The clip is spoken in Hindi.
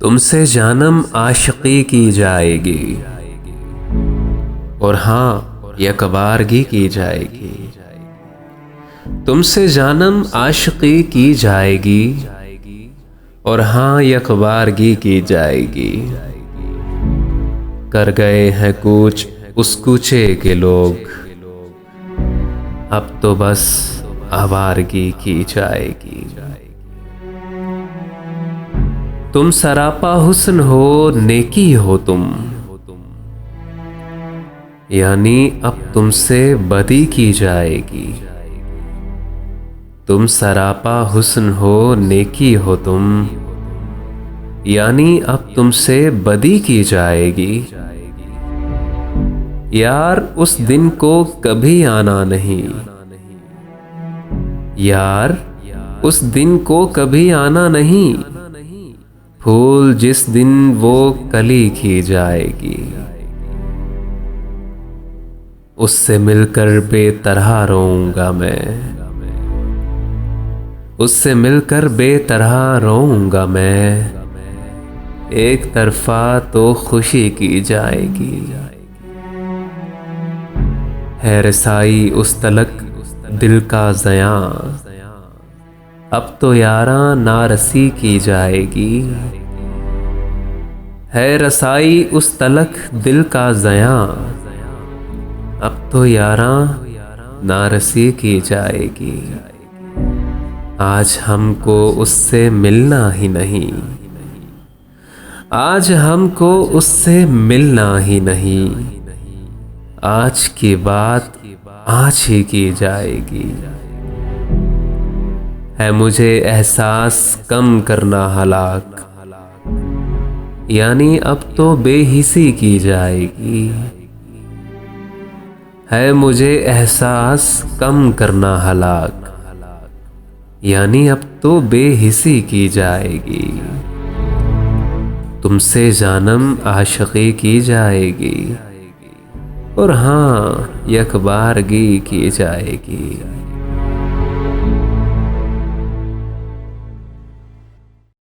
तुमसे जानम आशिकी की जाएगी और हाँ यकबारगी की जाएगी। तुमसे जानम आशिकी की जाएगी और हाँ यकबारगी की जाएगी। कर गए हैं कूच उस कूचे के लोग, अब तो बस आवारगी की जाएगी। तुम सरापा हुस्न हो, नेकी हो तुम, यानी अब तुमसे बदी की जाएगी। तुम सरापा हुस्न हो, नेकी हो तुम, यानी अब तुमसे बदी की जाएगी। यार उस दिन को कभी आना नहीं, यार उस दिन को कभी आना नहीं। फूल जिस दिन वो कली की जाएगी, उससे मिलकर बेतरह रोऊंगा मैं, उससे मिलकर बेतरह रोऊंगा मैं। एक तरफा तो खुशी की जाएगी, है रसाई उस तलक दिल का ज़यां, अब तो यारा नारसी की जाएगी। है रसाई उस तलक दिल का ज़यां, अब तो यारा नारसी की जाएगी। आज हमको उससे मिलना ही नहीं, आज हमको उससे मिलना ही नहीं। आज की बात आज ही की जाएगी। है मुझे एहसास कम करना हलाक, यानी अब तो बेहिसी की जाएगी। है मुझे एहसास कम करना हलाक, यानी अब तो बेहिसी की जाएगी। तुमसे जानम आशिकी की जाएगी और हाँ यकबारगी की जाएगी।